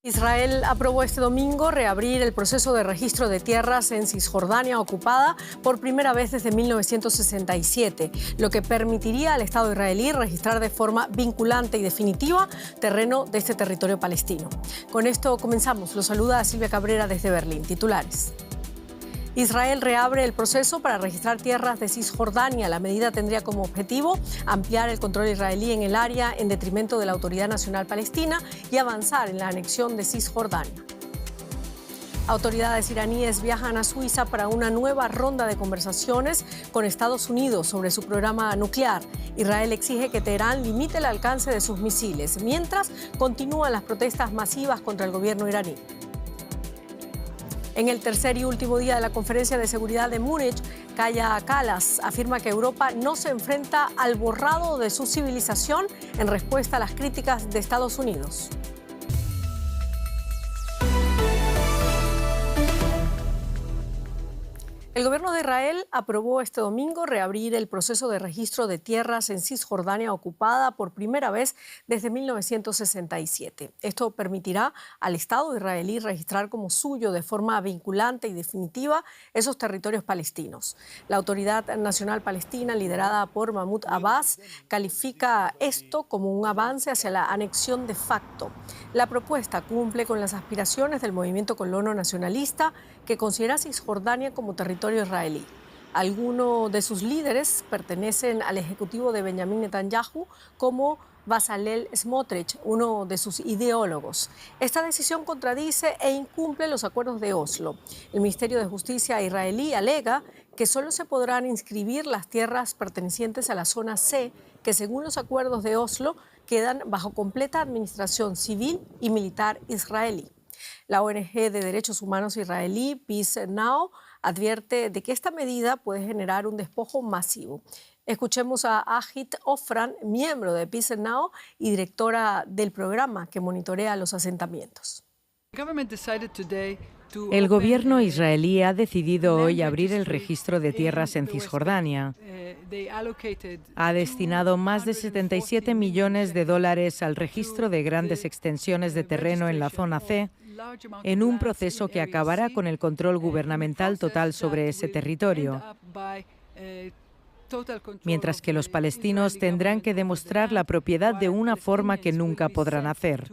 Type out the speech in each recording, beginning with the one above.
Israel aprobó este domingo reabrir el proceso de registro de tierras en Cisjordania ocupada por primera vez desde 1967, lo que permitiría al Estado israelí registrar de forma vinculante y definitiva terreno de este territorio palestino. Con esto comenzamos. Los saluda Silvia Cabrera desde Berlín. Titulares. Israel reabre el proceso para registrar tierras de Cisjordania. La medida tendría como objetivo ampliar el control israelí en el área en detrimento de la Autoridad Nacional Palestina y avanzar en la anexión de Cisjordania. Autoridades iraníes viajan a Suiza para una nueva ronda de conversaciones con Estados Unidos sobre su programa nuclear. Israel exige que Teherán limite el alcance de sus misiles, mientras continúan las protestas masivas contra el gobierno iraní. En el tercer y último día de la Conferencia de Seguridad de Múnich, Kaja Kallas afirma que Europa no se enfrenta al borrado de su civilización en respuesta a las críticas de Estados Unidos. El gobierno de Israel aprobó este domingo reabrir el proceso de registro de tierras en Cisjordania ocupada por primera vez desde 1967. Esto permitirá al Estado israelí registrar como suyo de forma vinculante y definitiva esos territorios palestinos. La Autoridad Nacional Palestina, liderada por Mahmoud Abbas, califica esto como un avance hacia la anexión de facto. La propuesta cumple con las aspiraciones del movimiento colono nacionalista, que considera Cisjordania como territorio israelí. Algunos de sus líderes pertenecen al ejecutivo de Benjamin Netanyahu, como Bezalel Smotrich, uno de sus ideólogos. Esta decisión contradice e incumple los acuerdos de Oslo. El Ministerio de Justicia israelí alega que solo se podrán inscribir las tierras pertenecientes a la zona C, que según los acuerdos de Oslo quedan bajo completa administración civil y militar israelí. La ONG de derechos humanos israelí Peace Now advierte de que esta medida puede generar un despojo masivo. Escuchemos a Agit Ofran, miembro de Peace Now y directora del programa que monitorea los asentamientos. El gobierno israelí ha decidido hoy abrir el registro de tierras en Cisjordania. Ha destinado más de 77 millones de dólares al registro de grandes extensiones de terreno en la zona C, en un proceso que acabará con el control gubernamental total sobre ese territorio, mientras que los palestinos tendrán que demostrar la propiedad de una forma que nunca podrán hacer.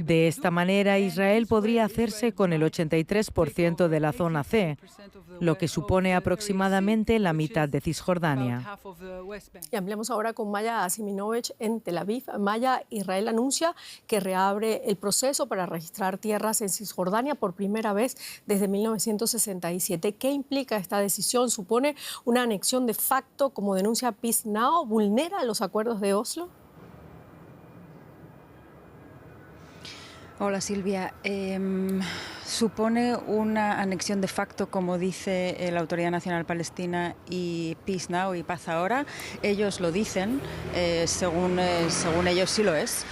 De esta manera, Israel podría hacerse con el 83% de la zona C, lo que supone aproximadamente la mitad de Cisjordania. Y ampliamos ahora con Maya Asiminovich en Tel Aviv. Maya, Israel anuncia que reabre el proceso para registrar tierras en Cisjordania por primera vez desde 1967. ¿Qué implica esta decisión? ¿Supone una anexión de facto, como denuncia Peace Now? ¿Vulnera los acuerdos de Oslo? Hola Silvia, supone una anexión de facto, como dice la Autoridad Nacional Palestina y Peace Now y Paz Ahora. Ellos lo dicen, según ellos sí lo es.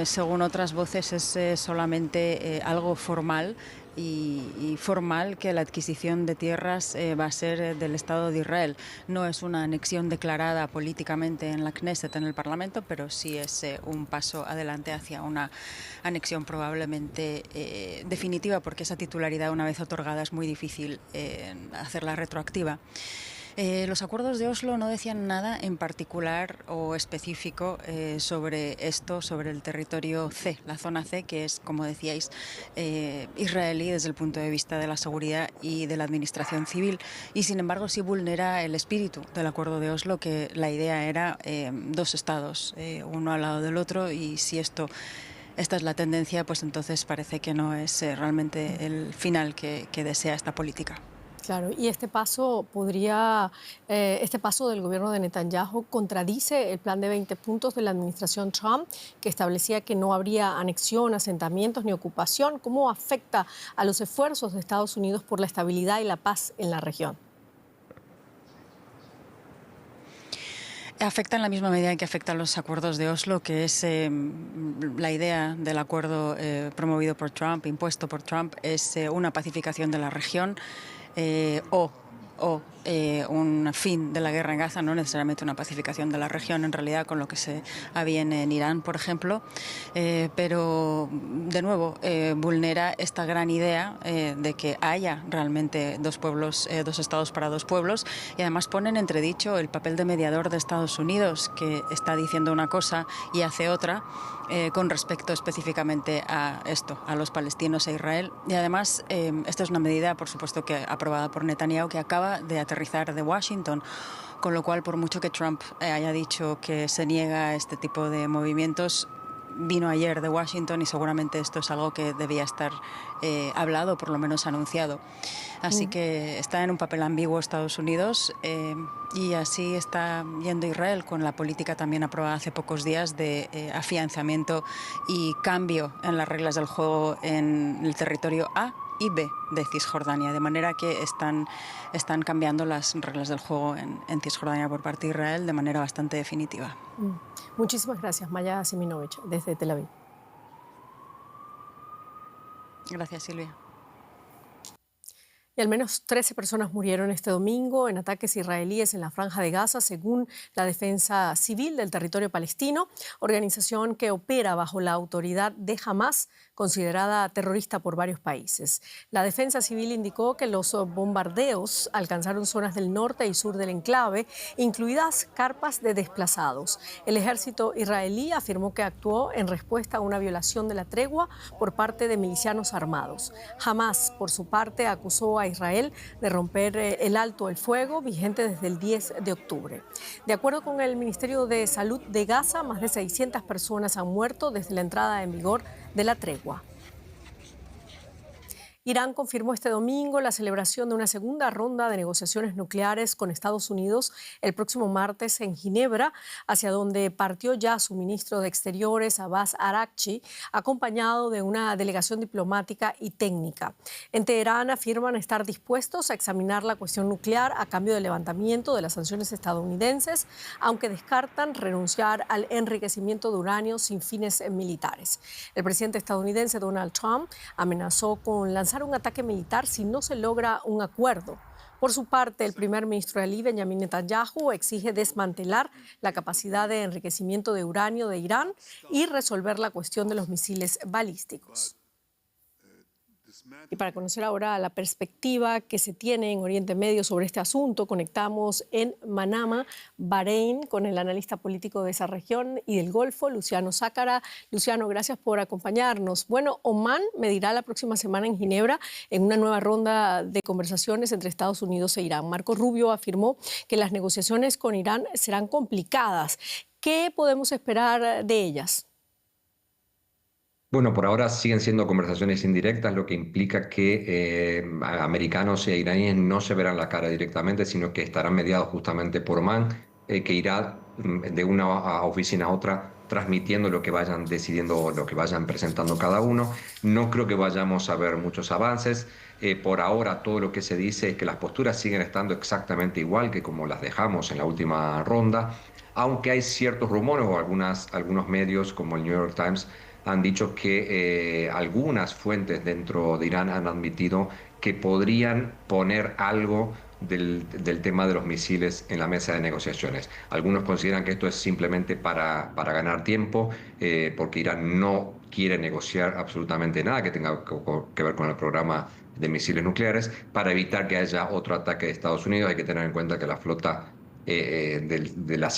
Según otras voces es solamente algo formal y formal, que la adquisición de tierras va a ser del Estado de Israel. No es una anexión declarada políticamente en la Knesset, en el Parlamento, pero sí es un paso adelante hacia una anexión probablemente definitiva, porque esa titularidad, una vez otorgada, es muy difícil hacerla retroactiva. Los acuerdos de Oslo no decían nada en particular o específico sobre esto, sobre el territorio C, la zona C, que es, como decíais, israelí desde el punto de vista de la seguridad y de la administración civil. Y sin embargo sí vulnera el espíritu del acuerdo de Oslo, que la idea era dos estados, uno al lado del otro, y si esta es la tendencia, pues entonces parece que no es realmente el final que desea esta política. Claro, y este paso del gobierno de Netanyahu contradice el plan de 20 puntos de la administración Trump, que establecía que no habría anexión, asentamientos ni ocupación. ¿Cómo afecta a los esfuerzos de Estados Unidos por la estabilidad y la paz en la región? Afecta en la misma medida en que afectan los acuerdos de Oslo, que es la idea del acuerdo promovido por Trump, impuesto por Trump, es una pacificación de la región o o un fin de la guerra en Gaza, no necesariamente una pacificación de la región, en realidad, con lo que se aviene en Irán, por ejemplo, pero de nuevo vulnera esta gran idea de que haya realmente dos pueblos, dos estados para dos pueblos, y además pone en entredicho el papel de mediador de Estados Unidos, que está diciendo una cosa y hace otra con respecto específicamente a esto, a los palestinos e Israel. Y además, esta es una medida, por supuesto, que aprobada por Netanyahu, que acaba de aterrizar de Washington, con lo cual, por mucho que Trump haya dicho que se niega a este tipo de movimientos, vino ayer de Washington y seguramente esto es algo que debía estar hablado, por lo menos anunciado. Así que está en un papel ambiguo Estados Unidos y así está yendo Israel, con la política también aprobada hace pocos días de afianzamiento y cambio en las reglas del juego en el territorio A y B de Cisjordania, de manera que están cambiando las reglas del juego en Cisjordania por parte de Israel de manera bastante definitiva. Muchísimas gracias, Maya Siminovich, desde Tel Aviv. Gracias, Silvia. Y al menos 13 personas murieron este domingo en ataques israelíes en la Franja de Gaza, según la Defensa Civil del Territorio Palestino, organización que opera bajo la autoridad de Hamás, considerada terrorista por varios países. La Defensa Civil indicó que los bombardeos alcanzaron zonas del norte y sur del enclave, incluidas carpas de desplazados. El ejército israelí afirmó que actuó en respuesta a una violación de la tregua por parte de milicianos armados. Hamás, por su parte, acusó a Israel de romper el alto el fuego vigente desde el 10 de octubre. De acuerdo con el Ministerio de Salud de Gaza, más de 600 personas han muerto desde la entrada en vigor de la tregua. Irán confirmó este domingo la celebración de una segunda ronda de negociaciones nucleares con Estados Unidos el próximo martes en Ginebra, hacia donde partió ya su ministro de Exteriores, Abbas Araghchi, acompañado de una delegación diplomática y técnica. En Teherán afirman estar dispuestos a examinar la cuestión nuclear a cambio del levantamiento de las sanciones estadounidenses, aunque descartan renunciar al enriquecimiento de uranio sin fines militares. El presidente estadounidense Donald Trump amenazó con lanzar un ataque militar si no se logra un acuerdo. Por su parte, el primer ministro israelí, Benjamin Netanyahu, exige desmantelar la capacidad de enriquecimiento de uranio de Irán y resolver la cuestión de los misiles balísticos. Y para conocer ahora la perspectiva que se tiene en Oriente Medio sobre este asunto, conectamos en Manama, Bahrein, con el analista político de esa región y del Golfo, Luciano Zácara. Luciano, gracias por acompañarnos. Bueno, Omán medirá la próxima semana en Ginebra en una nueva ronda de conversaciones entre Estados Unidos e Irán. Marco Rubio afirmó que las negociaciones con Irán serán complicadas. ¿Qué podemos esperar de ellas? Bueno, por ahora siguen siendo conversaciones indirectas, lo que implica que americanos e iraníes no se verán la cara directamente, sino que estarán mediados justamente por Omán, que irá de una oficina a otra transmitiendo lo que vayan decidiendo, lo que vayan presentando cada uno. No creo que vayamos a ver muchos avances. Por ahora todo lo que se dice es que las posturas siguen estando exactamente igual que como las dejamos en la última ronda, aunque hay ciertos rumores o algunos medios como el New York Times han dicho que algunas fuentes dentro de Irán han admitido que podrían poner algo del tema de los misiles en la mesa de negociaciones. Algunos consideran que esto es simplemente para ganar tiempo, porque Irán no quiere negociar absolutamente nada que tenga que ver con el programa de misiles nucleares, para evitar que haya otro ataque de Estados Unidos. Hay que tener en cuenta que la flota del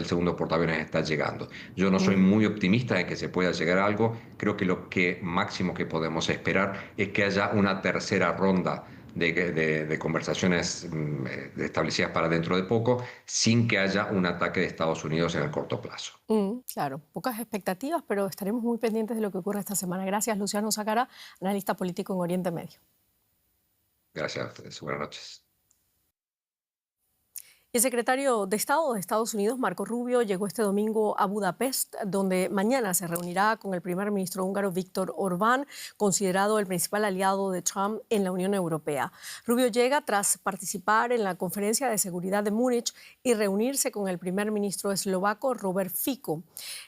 segundo portaaviones está llegando. Yo no soy muy optimista en que se pueda llegar a algo. Creo que lo máximo que podemos esperar es que haya una tercera ronda de conversaciones establecidas para dentro de poco, sin que haya un ataque de Estados Unidos en el corto plazo. Claro, pocas expectativas, pero estaremos muy pendientes de lo que ocurre esta semana. Gracias, Luciano Zácara, analista político en Oriente Medio. Gracias a ustedes. Buenas noches. El secretario de Estado de Estados Unidos, Marco Rubio, llegó este domingo a Budapest, donde mañana se reunirá con el primer ministro húngaro Viktor Orbán, considerado el principal aliado de Trump en la Unión Europea. Rubio llega tras participar en la Conferencia de Seguridad de Múnich y reunirse con el primer ministro eslovaco Robert Fico.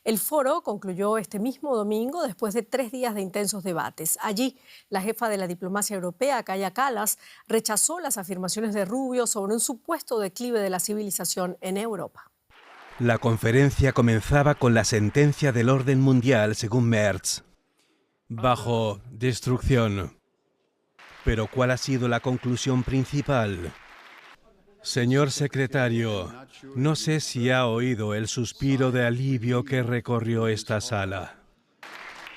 El foro concluyó este mismo domingo después de 3 días de intensos debates. Allí, la jefa de la diplomacia europea, Kaja Kallas, rechazó las afirmaciones de Rubio sobre un supuesto declive de la civilización en Europa. La conferencia comenzaba con la sentencia del orden mundial, según Merz. Bajo destrucción. Pero ¿cuál ha sido la conclusión principal? Señor secretario, no sé si ha oído el suspiro de alivio que recorrió esta sala.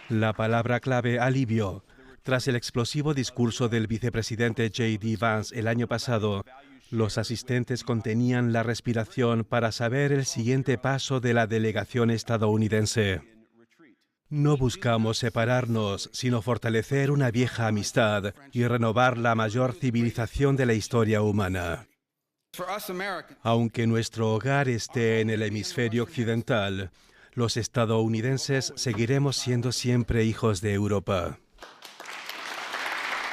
La palabra clave, alivio. Tras el explosivo discurso del vicepresidente J.D. Vance el año pasado, los asistentes contenían la respiración para saber el siguiente paso de la delegación estadounidense. No buscamos separarnos, sino fortalecer una vieja amistad y renovar la mayor civilización de la historia humana. Aunque nuestro hogar esté en el hemisferio occidental, los estadounidenses seguiremos siendo siempre hijos de Europa.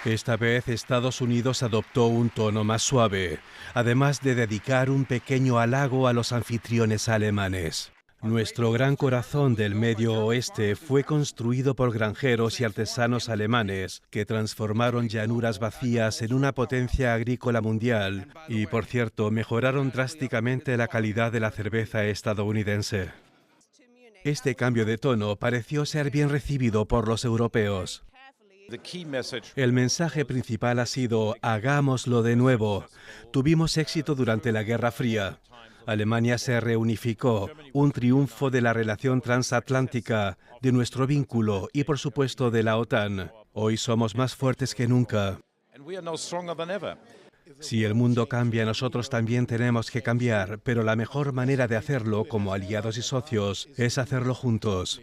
Esta vez Estados Unidos adoptó un tono más suave, además de dedicar un pequeño halago a los anfitriones alemanes. Nuestro gran corazón del Medio Oeste fue construido por granjeros y artesanos alemanes que transformaron llanuras vacías en una potencia agrícola mundial y, por cierto, mejoraron drásticamente la calidad de la cerveza estadounidense. Este cambio de tono pareció ser bien recibido por los europeos. El mensaje principal ha sido, hagámoslo de nuevo. Tuvimos éxito durante la Guerra Fría. Alemania se reunificó, un triunfo de la relación transatlántica, de nuestro vínculo y, por supuesto, de la OTAN. Hoy somos más fuertes que nunca. Si el mundo cambia, nosotros también tenemos que cambiar, pero la mejor manera de hacerlo, como aliados y socios, es hacerlo juntos.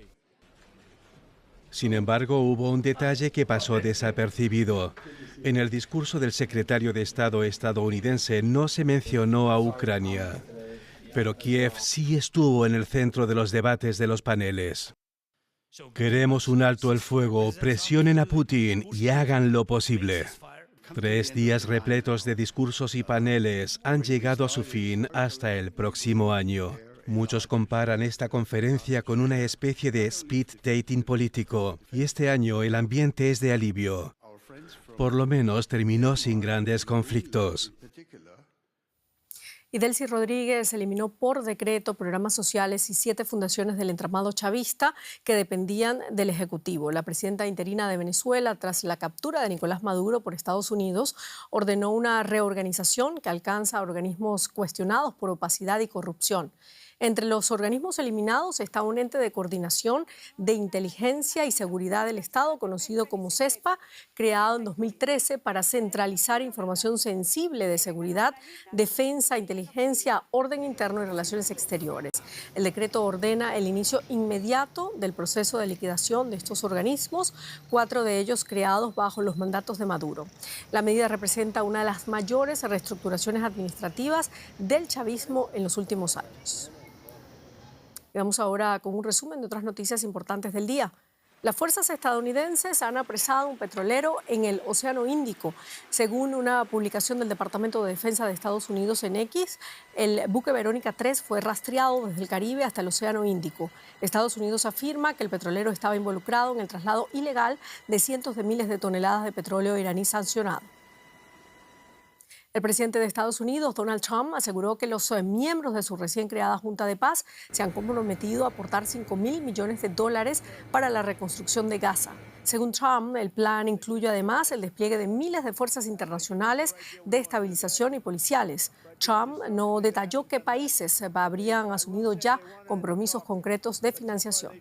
Sin embargo, hubo un detalle que pasó desapercibido. En el discurso del secretario de Estado estadounidense no se mencionó a Ucrania, pero Kiev sí estuvo en el centro de los debates de los paneles. Queremos un alto el fuego, presionen a Putin y hagan lo posible. 3 días repletos de discursos y paneles han llegado a su fin hasta el próximo año. Muchos comparan esta conferencia con una especie de speed dating político, y este año el ambiente es de alivio. Por lo menos terminó sin grandes conflictos. Y Delcy Rodríguez eliminó por decreto programas sociales y 7 fundaciones del entramado chavista que dependían del Ejecutivo. La presidenta interina de Venezuela, tras la captura de Nicolás Maduro por Estados Unidos, ordenó una reorganización que alcanza a organismos cuestionados por opacidad y corrupción. Entre los organismos eliminados está un ente de coordinación de inteligencia y seguridad del Estado, conocido como CESPA, creado en 2013 para centralizar información sensible de seguridad, defensa, inteligencia, orden interno y relaciones exteriores. El decreto ordena el inicio inmediato del proceso de liquidación de estos organismos, 4 de ellos creados bajo los mandatos de Maduro. La medida representa una de las mayores reestructuraciones administrativas del chavismo en los últimos años. Vamos ahora con un resumen de otras noticias importantes del día. Las fuerzas estadounidenses han apresado un petrolero en el Océano Índico. Según una publicación del Departamento de Defensa de Estados Unidos en X, el buque Verónica 3 fue rastreado desde el Caribe hasta el Océano Índico. Estados Unidos afirma que el petrolero estaba involucrado en el traslado ilegal de cientos de miles de toneladas de petróleo iraní sancionado. El presidente de Estados Unidos, Donald Trump, aseguró que los miembros de su recién creada Junta de Paz se han comprometido a aportar $5.000 millones para la reconstrucción de Gaza. Según Trump, el plan incluye además el despliegue de miles de fuerzas internacionales de estabilización y policiales. Trump no detalló qué países habrían asumido ya compromisos concretos de financiación.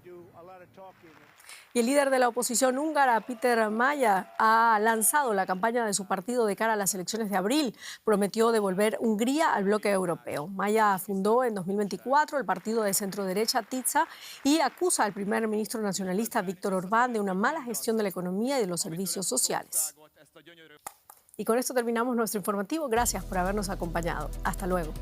Y el líder de la oposición húngara, Péter Mája, ha lanzado la campaña de su partido de cara a las elecciones de abril. Prometió devolver Hungría al bloque europeo. Mája fundó en 2024 el partido de centro-derecha Tisza y acusa al primer ministro nacionalista Viktor Orbán de una mala gestión de la economía y de los servicios sociales. Y con esto terminamos nuestro informativo. Gracias por habernos acompañado. Hasta luego.